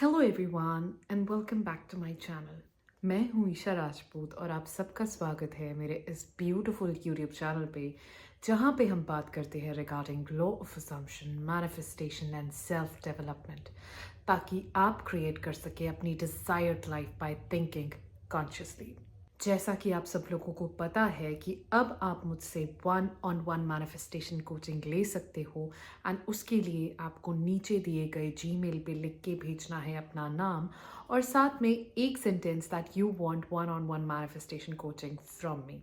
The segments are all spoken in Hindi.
Hello everyone and welcome back to my channel. मैं हूँ ईशा राजपूत और आप सबका स्वागत है मेरे इस ब्यूटीफुल यूट्यूब चैनल पे, जहाँ पे हम बात करते हैं regarding law of assumption, manifestation and self development, ताकि आप क्रिएट कर सके अपनी desired life by thinking consciously. जैसा कि आप सब लोगों को पता है कि अब आप मुझसे 1-on-1 मैनिफेस्टेशन कोचिंग ले सकते हो एंड उसके लिए आपको नीचे दिए गए जीमेल पे लिख के भेजना है अपना नाम और साथ में एक sentence that you want 1-on-1 manifestation coaching from me.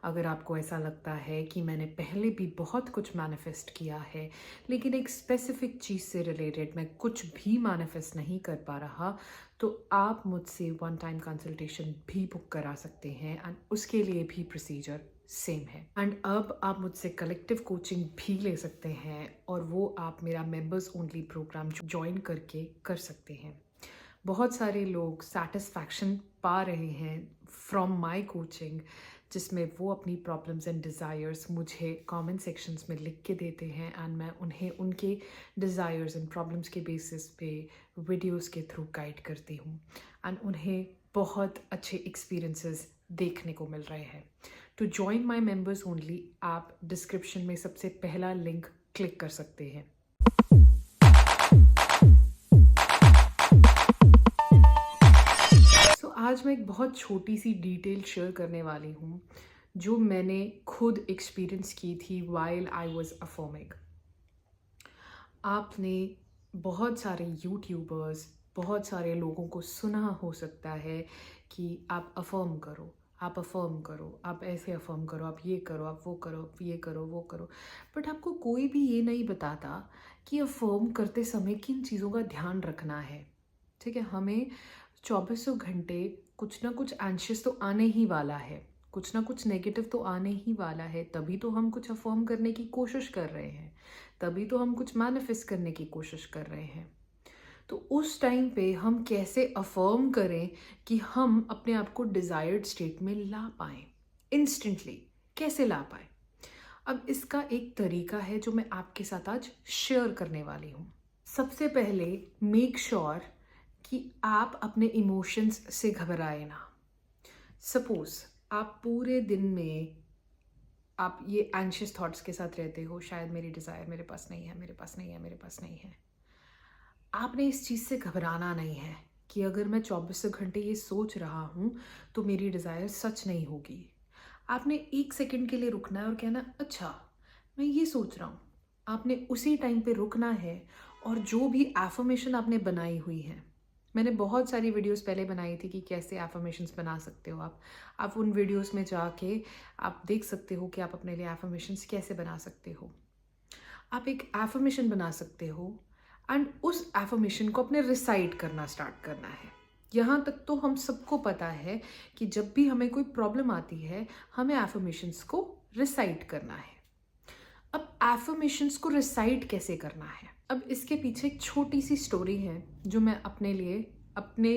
अगर आपको ऐसा लगता है कि मैंने पहले भी बहुत कुछ मैनिफेस्ट किया है लेकिन एक स्पेसिफिक चीज़ से रिलेटेड मैं कुछ भी मैनिफेस्ट नहीं कर पा रहा, तो आप मुझसे वन टाइम कंसल्टेशन भी बुक करा सकते हैं एंड उसके लिए भी प्रोसीजर सेम है। एंड अब आप मुझसे कलेक्टिव कोचिंग भी ले सकते हैं और वो आप मेरा मेंबर्स ओनली प्रोग्राम ज्वाइन करके कर सकते हैं। बहुत सारे लोग सेटिस्फैक्शन पा रहे हैं फ्रॉम माय कोचिंग, जिसमें वो अपनी प्रॉब्लम्स एंड डिज़ायर्स मुझे कमेंट सेक्शंस में लिख के देते हैं एंड मैं उन्हें उनके डिज़ायर्स एंड प्रॉब्लम्स के बेसिस पे वीडियोस के थ्रू गाइड करती हूँ एंड उन्हें बहुत अच्छे एक्सपीरियंसेस देखने को मिल रहे हैं। To join my members only आप डिस्क्रिप्शन में सबसे पहला लिंक क्लिक कर सकते हैं। आज मैं एक बहुत छोटी सी डिटेल शेयर करने वाली हूँ जो मैंने खुद एक्सपीरियंस की थी वाइल आई वाज अफर्मिंग। आपने बहुत सारे यूट्यूबर्स, बहुत सारे लोगों को सुना हो सकता है कि आप अफर्म करो, आप अफर्म करो, आप ऐसे अफर्म करो, आप ये करो, आप वो करो, आप ये करो, वो करो। बट आपको कोई भी ये नहीं बताता कि अफर्म करते समय किन चीज़ों का ध्यान रखना है। ठीक है, हमें 2400 घंटे कुछ ना कुछ एंशियस तो आने ही वाला है, कुछ ना कुछ नेगेटिव तो आने ही वाला है, तभी तो हम कुछ अफर्म करने की कोशिश कर रहे हैं, तभी तो हम कुछ मैनिफेस्ट करने की कोशिश कर रहे हैं। तो उस टाइम पे हम कैसे अफर्म करें कि हम अपने आप को डिजायर्ड स्टेट में ला पाएं इंस्टेंटली, कैसे ला पाएं। अब इसका एक तरीका है जो मैं आपके साथ आज शेयर करने वाली हूँ। सबसे पहले मेक श्योर कि आप अपने इमोशंस से घबराए ना। सपोज आप पूरे दिन में आप ये एंशियस थॉट्स के साथ रहते हो, शायद मेरी डिज़ायर मेरे पास नहीं है, मेरे पास नहीं है, मेरे पास नहीं है। आपने इस चीज़ से घबराना नहीं है कि अगर मैं 24 घंटे ये सोच रहा हूँ तो मेरी डिज़ायर सच नहीं होगी। आपने एक सेकंड के लिए रुकना है और कहना, अच्छा मैं ये सोच रहा हूँ। आपने उसी टाइम पे रुकना है और जो भी एफर्मेशन आपने बनाई हुई है, मैंने बहुत सारी वीडियोस पहले बनाई थी कि कैसे एफर्मेशंस बना सकते हो आप उन वीडियोस में जाके आप देख सकते हो कि आप अपने लिए एफर्मेशंस कैसे बना सकते हो। आप एक एफर्मेशन बना सकते हो एंड उस एफर्मेशन को अपने रिसाइट करना स्टार्ट करना है। यहाँ तक तो हम सबको पता है कि जब भी हमें कोई प्रॉब्लम आती है हमें एफर्मेशंस को रिसाइट करना है। अब एफर्मेशंस को रिसाइट कैसे करना है, अब इसके पीछे एक छोटी सी स्टोरी है जो मैं अपने लिए अपने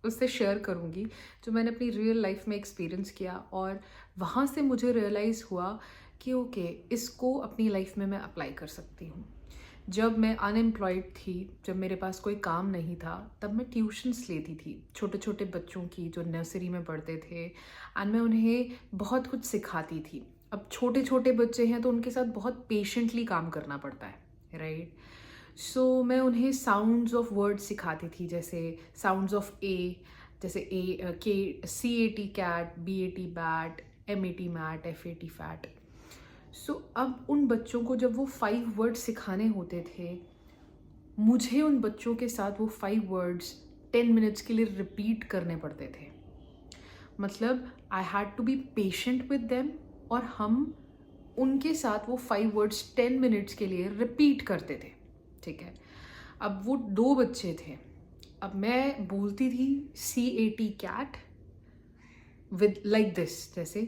उससे शेयर करूँगी, जो मैंने अपनी रियल लाइफ में एक्सपीरियंस किया और वहाँ से मुझे रियलाइज़ हुआ कि ओके, इसको अपनी लाइफ में मैं अप्लाई कर सकती हूँ। जब मैं अनएम्प्लॉयड थी, जब मेरे पास कोई काम नहीं था, तब मैं ट्यूशन्स लेती थी छोटे छोटे बच्चों की जो नर्सरी में पढ़ते थे एंड मैं उन्हें बहुत कुछ सिखाती थी। अब छोटे छोटे बच्चे हैं तो उनके साथ बहुत पेशेंटली काम करना पड़ता है, राइट। सो मैं उन्हें साउंड्स ऑफ वर्ड्स सिखाती थी, जैसे साउंड्स ऑफ ए, जैसे ए के, C A T cat, B A T bat, M A T mat, F A T fat. So अब उन बच्चों को जब वो 5 वर्ड्स सिखाने होते थे, मुझे उन बच्चों के साथ वो 5 वर्ड्स 10 मिनट्स के लिए रिपीट करने पड़ते थे। मतलब I had to be patient with them और हम उनके साथ वो 5 वर्ड्स 10 मिनट्स के लिए रिपीट करते थे। ठीक है, अब वो 2 बच्चे थे। अब मैं बोलती थी C A T cat with like this, जैसे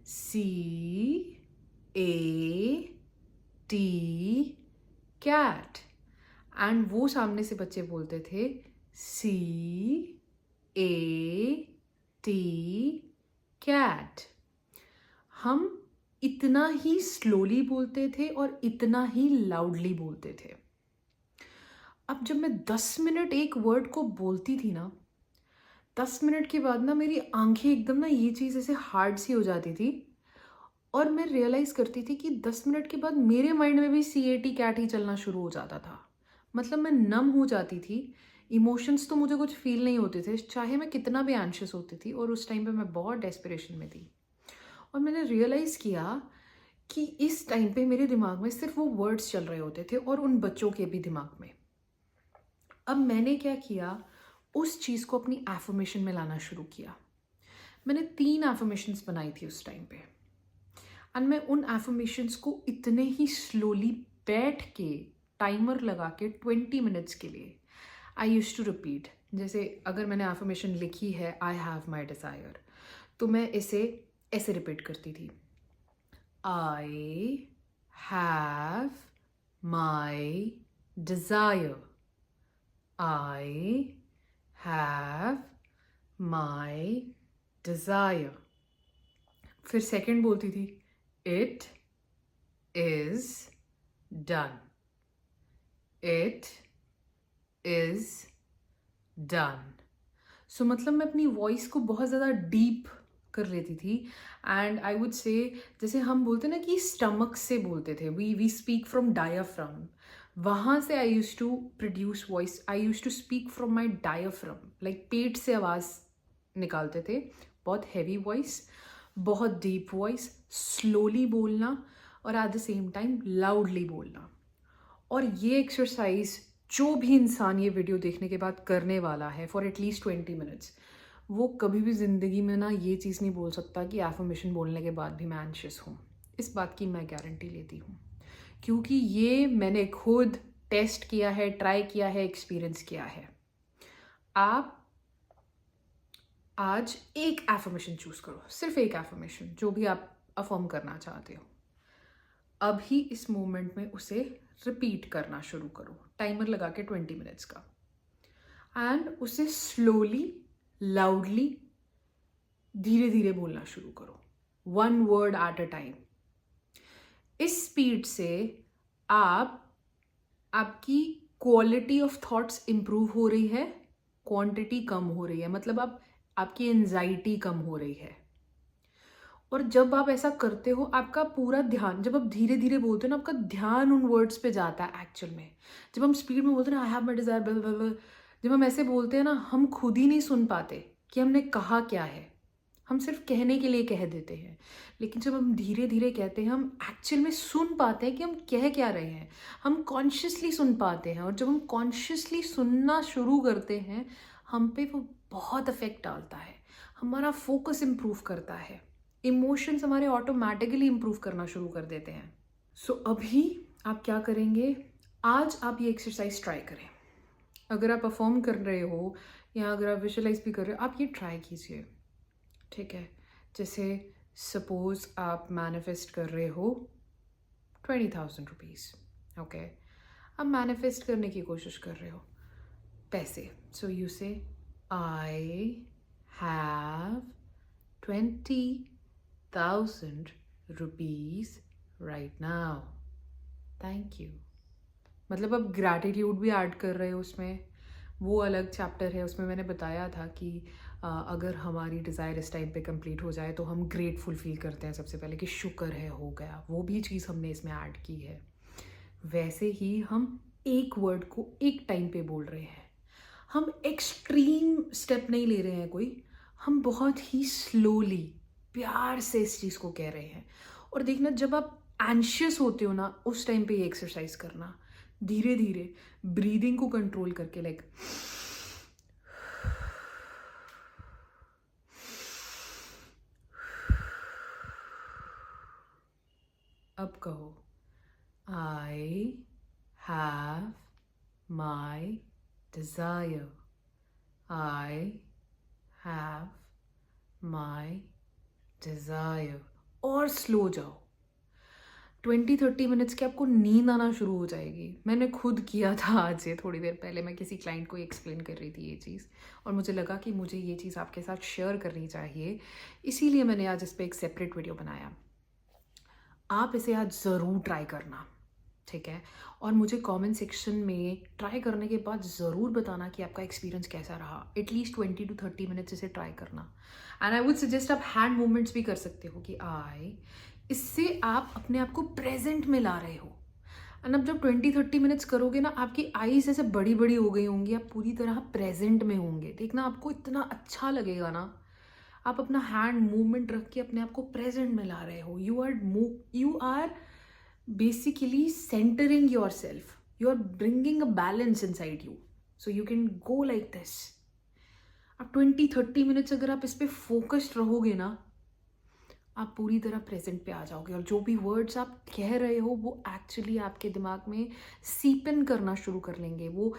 C A T cat, and वो सामने से बच्चे बोलते थे सी ए टी कैट। हम इतना ही स्लोली बोलते थे और इतना ही लाउडली बोलते थे। अब जब मैं 10 मिनट एक वर्ड को बोलती थी ना, 10 मिनट के बाद ना मेरी आंखें एकदम ना ये चीज़ ऐसे हार्ड सी हो जाती थी और मैं रियलाइज़ करती थी कि 10 मिनट के बाद मेरे माइंड में भी CAT कैट ही चलना शुरू हो जाता था। मतलब मैं नम हो जाती थी, इमोशंस तो मुझे कुछ फ़ील नहीं होते थे, चाहे मैं कितना भी एंशियस होती थी और उस टाइम पे मैं बहुत डेस्परेशन में थी। और मैंने रियलाइज़ किया कि इस टाइम पे मेरे दिमाग में सिर्फ वो वर्ड्स चल रहे होते थे और उन बच्चों के भी दिमाग में। अब मैंने क्या किया, उस चीज़ को अपनी एफर्मेशन में लाना शुरू किया। मैंने 3 एफर्मेशंस बनाई थी उस टाइम पे एंड मैं उन एफर्मेशंस को इतने ही स्लोली बैठ के टाइमर लगा के 20 मिनट्स के लिए आई यूज टू रिपीट। जैसे अगर मैंने एफर्मेशन लिखी है आई हैव माई डिज़ायर, तो मैं इसे ऐसे रिपीट करती थी, I have my desire, I have my desire। फिर सेकंड बोलती थी, it is done, it is done। सो मतलब मैं अपनी वॉइस को बहुत ज़्यादा डीप कर लेती थी एंड आई वुड से, जैसे हम बोलते ना कि स्टमक से बोलते थे, वी स्पीक फ्रॉम डायाफ्राम, वहाँ से I use to produce voice, I use to speak from my diaphragm, like पेट से आवाज़ निकालते थे, बहुत हैवी वॉइस, बहुत डीप वॉइस, स्लोली बोलना और at the same time loudly बोलना। और ये एक्सरसाइज जो भी इंसान ये वीडियो देखने के बाद करने वाला है फॉर एटलीस्ट 20 मिनट्स, वो कभी भी ज़िंदगी में ना ये चीज़ नहीं बोल सकता कि एफर्मेशन बोलने के बाद भी मैं एंशियस हूँ। इस बात की मैं गारंटी लेती हूँ, क्योंकि ये मैंने खुद टेस्ट किया है, ट्राई किया है, एक्सपीरियंस किया है। आप आज एक एफर्मेशन चूज़ करो, सिर्फ एक एफर्मेशन, जो भी आप अफर्म करना चाहते हो, अभी इस मोमेंट में उसे रिपीट करना शुरू करो, टाइमर लगा के 20 मिनट्स का, एंड उसे स्लोली, लाउडली, धीरे धीरे बोलना शुरू करो, 1 वर्ड एट अ टाइम। इस स्पीड से आपकी क्वालिटी ऑफ थॉट्स इम्प्रूव हो रही है, क्वांटिटी कम हो रही है, मतलब आपकी एंजाइटी कम हो रही है। और जब आप ऐसा करते हो, आपका पूरा ध्यान, जब आप धीरे धीरे बोलते हो ना, आपका ध्यान उन वर्ड्स पे जाता है एक्चुअल में। जब हम स्पीड में बोलते हैं ना, आई हैव माई डिज़ायर, जब हम ऐसे बोलते हैं ना, हम खुद ही नहीं सुन पाते कि हमने कहा क्या है, हम सिर्फ कहने के लिए कह देते हैं। लेकिन जब हम धीरे धीरे कहते हैं, हम एक्चुअल में सुन पाते हैं कि हम कह क्या रहे हैं, हम कॉन्शियसली सुन पाते हैं। और जब हम कॉन्शियसली सुनना शुरू करते हैं, हम पे वो बहुत इफेक्ट डालता है, हमारा फोकस इम्प्रूव करता है, इमोशंस हमारे ऑटोमेटिकली इम्प्रूव करना शुरू कर देते हैं। सो अभी आप क्या करेंगे, आज आप ये एक्सरसाइज ट्राई करें। अगर आप परफॉर्म कर रहे हो या अगर आप विजुअलाइज भी कर रहे हो, आप ये ट्राई कीजिए, ठीक है। जैसे सपोज आप मैनिफेस्ट कर रहे हो 20,000 रुपीज़, ओके। आप मैनिफेस्ट करने की कोशिश कर रहे हो पैसे, सो यू से I have 20,000 rupees right now, thank you। मतलब अब ग्रैटिट्यूड भी ऐड कर रहे हो उसमें, वो अलग चैप्टर है, उसमें मैंने बताया था कि अगर हमारी डिज़ायर इस टाइम पे कंप्लीट हो जाए तो हम ग्रेटफुल फील करते हैं सबसे पहले कि शुक्र है हो गया, वो भी चीज़ हमने इसमें ऐड की है। वैसे ही हम एक वर्ड को एक टाइम पे बोल रहे हैं, हम एक्सट्रीम स्टेप नहीं ले रहे हैं कोई, हम बहुत ही स्लोली, प्यार से इस चीज़ को कह रहे हैं। और देखना, जब आप एंशियस होते हो ना, उस टाइम पे ये एक्सरसाइज करना, धीरे धीरे ब्रीदिंग को कंट्रोल करके, लाइक अब कहो, I have my desire, I have my desire. और स्लो जाओ, 20-30 मिनट्स के आपको नींद आना शुरू हो जाएगी। मैंने खुद किया था आज से थोड़ी देर पहले, मैं किसी क्लाइंट को एक्सप्लेन कर रही थी ये चीज़, और मुझे लगा कि मुझे ये चीज़ आपके साथ शेयर करनी चाहिए, इसीलिए मैंने आज इस पर एक सेपरेट वीडियो बनाया। आप इसे आज ज़रूर ट्राई करना, ठीक है। और मुझे कमेंट सेक्शन में ट्राई करने के बाद ज़रूर बताना कि आपका एक्सपीरियंस कैसा रहा। एटलीस्ट 20 to 30 मिनट्स इसे ट्राई करना। एंड आई वुड सजेस्ट आप हैंड मूवमेंट्स भी कर सकते हो कि इससे आप अपने आप को प्रेजेंट में ला रहे हो। एंड अब जब 20-30 मिनट्स करोगे ना, आपकी आईज ऐसे बड़ी बड़ी हो गई होंगी, आप पूरी तरह प्रेजेंट में होंगे। देखना आपको इतना अच्छा लगेगा ना। आप अपना हैंड मूवमेंट रख के अपने आप को प्रेजेंट में ला रहे हो। You are basically centering yourself. You are bringing a balance inside you, so you can go like this. अब 20-30 मिनट्स अगर आप इस पे फोकस्ड रहोगे ना, आप पूरी तरह प्रेजेंट पे आ जाओगे। और जो भी वर्ड्स आप कह रहे हो वो एक्चुअली आपके दिमाग में सीपन करना शुरू कर लेंगे। वो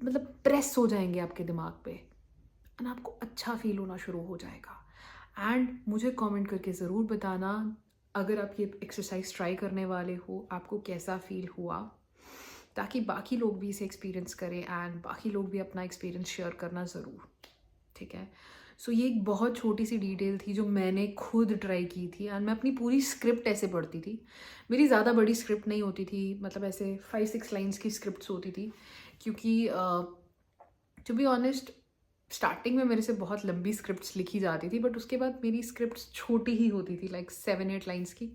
मतलब प्रेस हो जाएंगे आपके दिमाग पे, एंड आपको अच्छा फील होना शुरू हो जाएगा। एंड मुझे कमेंट करके ज़रूर बताना, अगर आप ये एक्सरसाइज ट्राई करने वाले हो, आपको कैसा फील हुआ, ताकि बाकी लोग भी इसे एक्सपीरियंस करें एंड बाकी लोग भी अपना एक्सपीरियंस शेयर करना ज़रूर। ठीक है। सो ये एक बहुत छोटी सी डिटेल थी जो मैंने खुद ट्राई की थी। एंड मैं अपनी पूरी स्क्रिप्ट ऐसे पढ़ती थी। मेरी ज़्यादा बड़ी स्क्रिप्ट नहीं होती थी, मतलब ऐसे 5-6 लाइन्स की स्क्रिप्ट्स होती थी, क्योंकि टू बी ऑनेस्ट स्टार्टिंग में मेरे से बहुत लंबी स्क्रिप्ट्स लिखी जाती थी, बट उसके बाद मेरी स्क्रिप्ट्स छोटी ही होती थी, लाइक 7-8 लाइन्स की।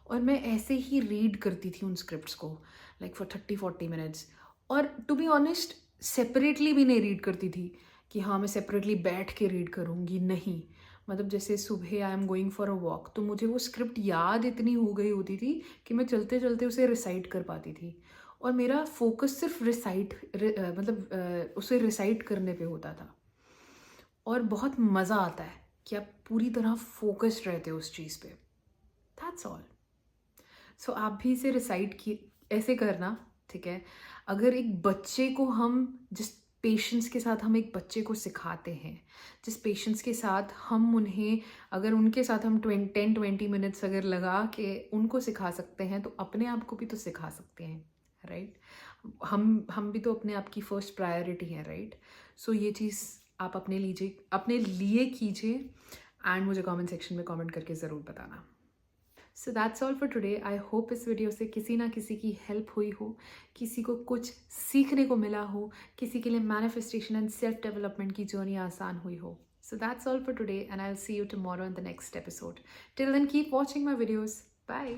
और मैं ऐसे ही रीड करती थी उन स्क्रिप्ट्स को, लाइक फॉर 30-40 मिनट्स। और टू बी ऑनेस्ट सेपरेटली भी नहीं रीड करती थी कि हाँ मैं सेपरेटली बैठ के रीड करूँगी, नहीं। मतलब जैसे सुबह I am going for a walk, तो मुझे वो स्क्रिप्ट याद इतनी हो गई होती थी कि मैं चलते चलते उसे रिसाइट कर पाती थी। और मेरा फोकस सिर्फ उसे रिसाइट करने पे होता था। और बहुत मज़ा आता है कि आप पूरी तरह फोकस्ड रहते हो उस चीज़ पे। That's all. सो आप भी इसे रिसाइट की ऐसे करना, ठीक है। अगर एक बच्चे को जिस पेशेंस के साथ हम एक बच्चे को सिखाते हैं, जिस पेशेंस के साथ हम अगर उनके साथ हम 10-20 मिनट्स अगर लगा के उनको सिखा सकते हैं, तो अपने आप को भी तो सिखा सकते हैं, राइट। हम भी तो अपने आप की फर्स्ट प्रायोरिटी है, राइट। सो ये चीज़ आप अपने लिए कीजिए एंड मुझे कमेंट सेक्शन में कमेंट करके ज़रूर बताना। So that's all for today. I hope इस वीडियो से किसी ना किसी की हेल्प हुई हो, किसी को कुछ सीखने को मिला हो, किसी के लिए मैनिफेस्टेशन एंड सेल्फ डेवलपमेंट की जर्नी आसान हुई हो। So that's all for today, and I'll see you tomorrow in the next episode. Till then, keep watching my videos. Bye.